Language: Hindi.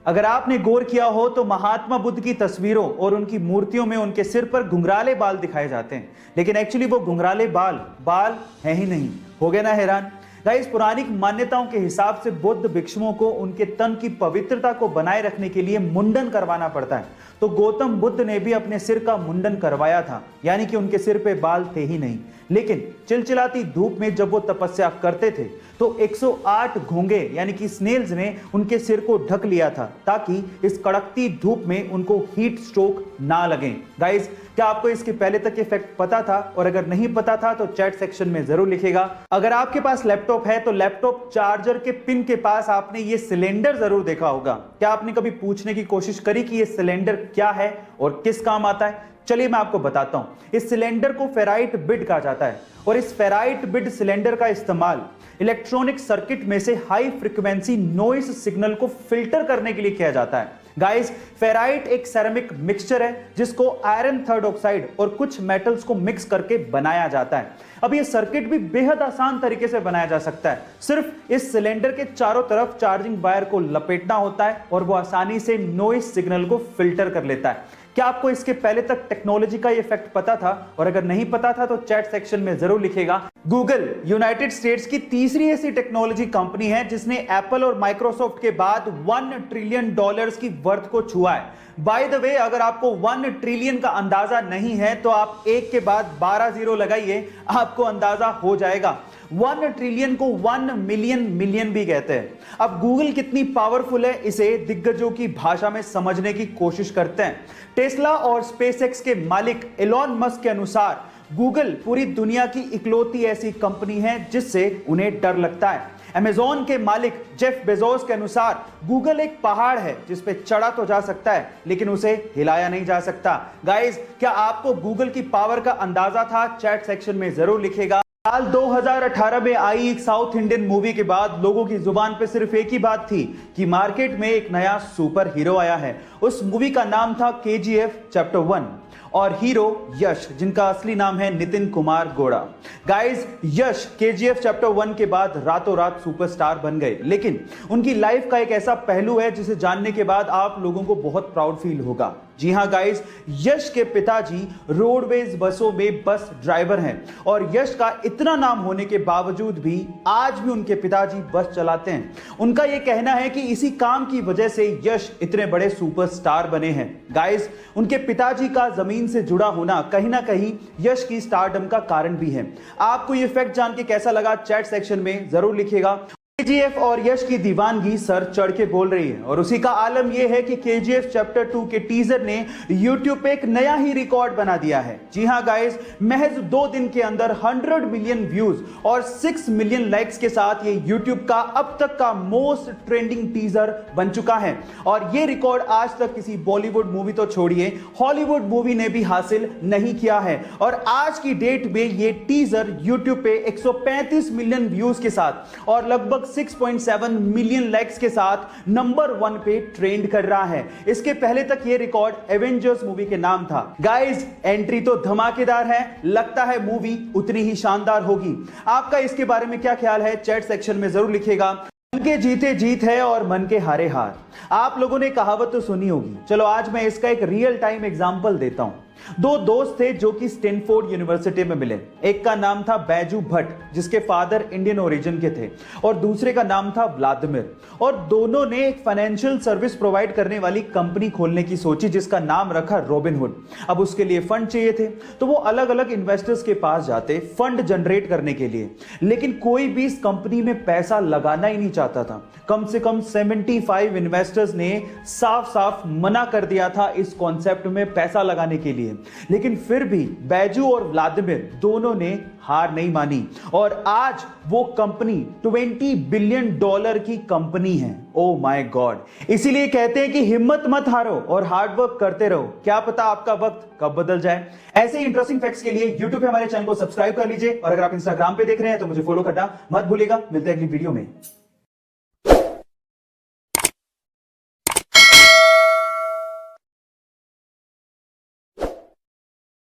अगर आपने गौर किया हो तो महात्मा बुद्ध की तस्वीरों और उनकी मूर्तियों में उनके सिर पर घुंघराले बाल दिखाए जाते हैं, लेकिन एक्चुअली वो घुंघराले बाल है ही नहीं। हो गए ना हैरान? गाइस, पुरानी मान्यताओं के हिसाब से बुद्ध भिक्षुओं को उनके तन की पवित्रता को बनाए रखने के लिए मुंडन करवाना पड़ता है। तो गौतम बुद्ध ने भी अपने सिर का मुंडन करवाया था, यानी कि उनके सिर पे बाल थे ही नहीं। लेकिन चिलचिलाती धूप में जब वो तपस्या करते थे तो 108 घोंगे यानी कि स्नेल्स ने उनके सिर को ढक लिया था, ताकि इस कड़कती धूप में उनको हीट स्ट्रोक ना लगे। गाइस, क्या आपको इसके पहले तक ये फैक्ट पता था? और अगर नहीं पता था तो चैट सेक्शन में जरूर लिखेगा। अगर आपके पास लैपटॉप है तो लैपटॉप चार्जर के पिन के पास आपने ये सिलेंडर जरूर देखा होगा। क्या आपने कभी पूछने की कोशिश करी कि ये सिलेंडर क्या है और किस काम आता है? चलिए मैं आपको बताता हूं। इस सिलेंडर को फेराइट बिड कहा जाता है और इस फेराइट बिड सिलेंडर का इस्तेमाल इलेक्ट्रॉनिक सर्किट में से हाई फ्रीक्वेंसी नॉइज सिग्नल को फिल्टर करने के लिए किया जाता है। गाइस, फेराइट एक सेरेमिक मिक्सचर है जिसको आयरन थर्ड ऑक्साइड और कुछ मेटल्स को मिक्स करके बनाया जाता है। अब ये सर्किट भी बेहद आसान तरीके से बनाया जा सकता है। सिर्फ इस सिलेंडर के चारों तरफ चार्जिंग वायर को लपेटना होता है और वो आसानी से नॉइज सिग्नल को फिल्टर कर लेता है। क्या आपको इसके पहले तक टेक्नोलॉजी का ये फैक्ट पता था? और अगर नहीं पता था तो चैट सेक्शन में जरूर लिखेगा। गूगल यूनाइटेड स्टेट्स की तीसरी ऐसी टेक्नोलॉजी कंपनी है जिसने एप्पल और माइक्रोसॉफ्ट के बाद $1 ट्रिलियन की वर्थ को छुआ है। बाय द वे, अगर आपको 1 ट्रिलियन का अंदाजा नहीं है तो आप एक के बाद 12 जीरो लगाइए, आपको अंदाजा हो जाएगा। 1 ट्रिलियन को 1 मिलियन भी कहते हैं। अब गूगल कितनी पावरफुल है, इसे दिग्गजों की भाषा में समझने की कोशिश करते हैं। टेस्ला और स्पेसएक्स के मालिक एलॉन मस्क के अनुसार गूगल पूरी दुनिया की इकलौती ऐसी कंपनी है जिससे उन्हें डर लगता है। अमेज़न के मालिक जेफ बेजोस के अनुसार गूगल एक पहाड़ है जिस पे चढ़ा तो जा सकता है लेकिन उसे हिलाया नहीं जा सकता। गाइस, क्या आपको गूगल की पावर का अंदाजा था? चैट सेक्शन में जरूर लिखेगा। साल 2018 में आई एक साउथ इंडियन मूवी के बाद लोगों की जुबान पे सिर्फ एक ही बात थी कि मार्केट में एक नया सुपर हीरो आया है। उस मूवी का नाम था KGF चैप्टर 1 और हीरो यश, जिनका असली नाम है नितिन कुमार गौड़ा। गाइस, यश KGF चैप्टर 1 के बाद रातों रात सुपरस्टार बन गए, लेकिन उनकी लाइफ का एक ऐसा पहलू है जिसे जानने के बाद आप लोगों को बहुत प्राउड फील होगा। जी हां गाइस, यश के पिताजी रोडवेज बसों में बस ड्राइवर हैं और यश का इतना नाम होने के बावजूद भी आज भी उनके पिताजी बस चलाते हैं। उनका यह कहना है कि इसी काम की वजह से यश इतने बड़े सुपरस्टार बने हैं। गाइस, उनके पिताजी का जमीन से जुड़ा होना कहीं ना कहीं यश की स्टारडम का कारण भी है। आपको यह फैक्ट जान के कैसा लगा? चैट सेक्शन में जरूर लिखेगा। KGF और यश की दीवानगी सर चढ़ के बोल रही है और उसी का आलम यह है कि KGF चैप्टर 2 के टीजर ने YouTube पे एक नया ही रिकॉर्ड बना दिया है। जी हां गाइस, महज 2 दिन के अंदर 100 मिलियन व्यूज और 6 मिलियन लाइक्स के साथ ये YouTube का अब तक का मोस्ट ट्रेंडिंग टीजर बन चुका है और ये रिकॉर्ड आज तक किसी बॉलीवुड मूवी तो छोड़िए, हॉलीवुड मूवी ने भी हासिल नहीं किया है। और आज की डेट में ये टीजर YouTube पे 135 मिलियन व्यूज के साथ और लगभग 6.7 मिलियन लाइक्स के साथ नंबर 1 पे ट्रेंड कर रहा है। इसके पहले तक ये रिकॉर्ड एवेंजर्स मूवी के नाम था। गाइस, एंट्री तो धमाकेदार है, लगता है मूवी उतनी ही शानदार होगी। आपका इसके बारे में क्या ख्याल है? चैट सेक्शन में जरूर लिखेगा। मन के जीते जीत है और मन के हारे हार। आप लोगों ने कहावत तो सुनी होगी। चलो आज मैं इसका एक रियल टाइम एग्जांपल देता हूं। 2 दोस्त थे जो कि स्टैनफोर्ड यूनिवर्सिटी में मिले। एक का नाम था बैजू भट्ट, जिसके फादर इंडियन ओरिजिन के थे, और दूसरे का नाम था व्लादिमीर। और दोनों ने एक फाइनेंशियल सर्विस प्रोवाइड करने वाली कंपनी खोलने की सोची जिसका नाम रखा रॉबिनहुड। अब उसके लिए फंड चाहिए थे तो वो अलग अलग इन्वेस्टर्स के पास जाते फंड जनरेट करने के लिए, लेकिन कोई भी इस कंपनी में पैसा लगाना ही नहीं चाहता था। कम से कम 75 इन्वेस्टर्स ने साफ साफ मना कर दिया था इस कॉन्सेप्ट में पैसा लगाने के लिए, लेकिन फिर भी बैजू और व्लादिमीर दोनों ने हार नहीं मानी और आज वो कंपनी $20 बिलियन की कंपनी है। Oh my God! इसीलिए कहते हैं कि हिम्मत मत हारो और हार्ड वर्क करते रहो, क्या पता आपका वक्त कब बदल जाए। ऐसे इंटरेस्टिंग फैक्ट्स के लिए YouTube पे हमारे चैनल को सब्सक्राइब कर लीजिए और अगर आप Instagram पे देख रहे हैं तो मुझे फॉलो करना मत भूलिएगा। मिलते हैं अगली वीडियो में।